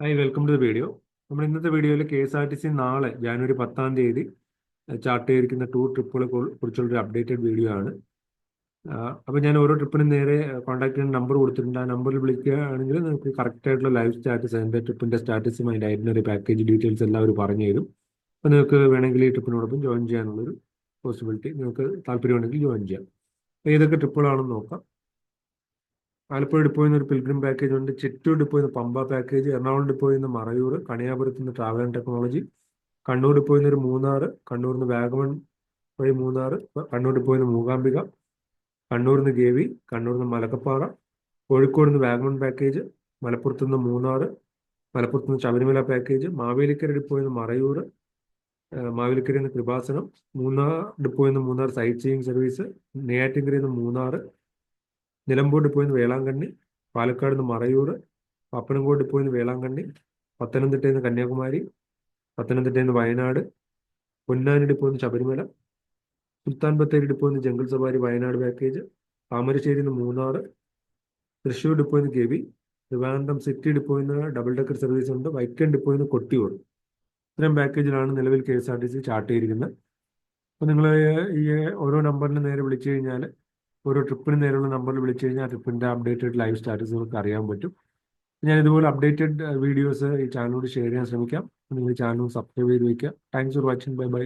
Hi welcome to the video. നമ്മൾ ഇന്നത്തെ വീഡിയോയിൽ KSRTC നാളെ ജാനുവരി 10 ചാർട്ട് ചെയ്തിരിക്കുന്ന ടൂർ ട്രിപ്പുകളെ കുറിച്ചുള്ളൊരു അപ്ഡേറ്റഡ് വീഡിയോ ആണ്. അപ്പോൾ ഞാൻ ഓരോ ട്രിപ്പിനും നേരെ കോൺടാക്ട് ചെയ്യുന്ന നമ്പർ കൊടുത്തിട്ടുണ്ട്. ആ നമ്പറിൽ വിളിക്കുകയാണെങ്കിൽ നിങ്ങൾക്ക് കറക്റ്റ് ആയിട്ടുള്ള ലൈവ് സ്റ്റാറ്റസ്, അതിൻ്റെ ട്രിപ്പിൻ്റെ സ്റ്റാറ്റസും അതിൻ്റെ ഐറ്റിനറി പാക്കേജ് ഡീറ്റെയിൽസ് എല്ലാം അവർ പറഞ്ഞു തരും. അപ്പോൾ നിങ്ങൾക്ക് വേണമെങ്കിൽ ഈ ട്രിപ്പിനോടൊപ്പം ജോയിൻ ചെയ്യാനുള്ളൊരു പോസിബിലിറ്റി, നിങ്ങൾക്ക് താല്പര്യമുണ്ടെങ്കിൽ ജോയിൻ ചെയ്യാം. അപ്പോൾ ഏതൊക്കെ ട്രിപ്പുകളാണെന്ന് നോക്കാം. ആലപ്പുഴ ഡിപ്പോയിൽ നിന്ന് ഒരു പിൽഗ്രിം പാക്കേജ് ഉണ്ട്, ചിറ്റൂർ ഡിപ്പോയിൽ നിന്ന് പമ്പ പാക്കേജ്, എറണാകുളം ഡിപ്പോയിൽ നിന്ന് മറയൂർ, കണിയാപുരത്ത് നിന്ന് ട്രാവൽ ആൻഡ് ടെക്നോളജി, കണ്ണൂർ ഡിപ്പോയിൽ നിന്ന് ഒരു മൂന്നാർ, കണ്ണൂരിൽ നിന്ന് വാഗമൺ വഴി മൂന്നാർ, കണ്ണൂർ ഡിപ്പോയിൽ നിന്ന് മൂകാംബിക, കണ്ണൂരിൽ നിന്ന് ഗേവി, കണ്ണൂരിൽ നിന്ന് മലക്കപ്പാറ, കോഴിക്കോട് നിന്ന് വാഗമൺ പാക്കേജ്, മലപ്പുറത്ത് നിന്ന് മൂന്നാർ, മലപ്പുറത്ത് നിന്ന് ശബരിമല പാക്കേജ്, മാവേലിക്കര ഡിപ്പോയിൽ നിന്ന് മറയൂർ, മാവേലിക്കരയിൽ നിന്ന് കൃപാസനം, മൂന്നാർ ഡിപ്പോയിൽ നിന്ന് മൂന്നാർ സൈറ്റ് സീയിങ് സർവീസ്, നെയ്യാറ്റിൻകരയിൽ നിന്ന് മൂന്നാർ, നിലമ്പൂർ ഡിപ്പോയിൽ നിന്ന് വേളാങ്കണ്ണി, പാലക്കാട് നിന്ന് മറയൂർ, പപ്പനംകോട് ഡിപ്പോയിൽ നിന്ന് വേളാങ്കണ്ണി, പത്തനംതിട്ടയിൽ നിന്ന് കന്യാകുമാരി, പത്തനംതിട്ടയിൽ നിന്ന് വയനാട്, പൊന്നാനി ഡിപ്പോയിൽ നിന്ന് ശബരിമല, സുൽത്താൻ ബത്തേരി ഡിപ്പോയിൽ നിന്ന് ജംഗിൾ സവാരി വയനാട് പാക്കേജ്, താമരശ്ശേരിയിൽ നിന്ന് മൂന്നാർ, തൃശ്ശൂർ ഡിപ്പോയിൽ നിന്ന് ഗവി, ട്രിവാൻഡ്രം സിറ്റി ഡിപ്പോയിൽ നിന്ന് ഡബിൾ ഡെക്കർ സർവീസ് ഉണ്ട്, വൈക്കം ഡിപ്പോയിൽ നിന്ന് കൊട്ടിയൂർ. ഇത്രയും പാക്കേജിലാണ് നിലവിൽ KSRTC ചാർട്ട് ചെയ്തിരിക്കുന്നത്. അപ്പോൾ നിങ്ങൾ ഈ ഓരോ നമ്പറിന് നേരെ വിളിച്ചു കഴിഞ്ഞാൽ, ഓരോ ട്രിപ്പിന് നേരെയുള്ള നമ്പറിൽ വിളിച്ചു കഴിഞ്ഞാൽ ആ ട്രിപ്പിൻ്റെ അപ്ഡേറ്റഡ് ലൈവ് സ്റ്റാറ്റസ് നിങ്ങൾക്ക് അറിയാൻ പറ്റും. ഞാൻ ഇതുപോലെ അപ്ഡേറ്റഡ് വീഡിയോസ് ഈ ചാനലിനോട് ഷെയർ ചെയ്യാൻ ശ്രമിക്കാം. നിങ്ങൾ ഈ ചാനൽ സബ്സ്ക്രൈബ് ചെയ്ത് വയ്ക്കുക. Thanks for watching. Bye bye.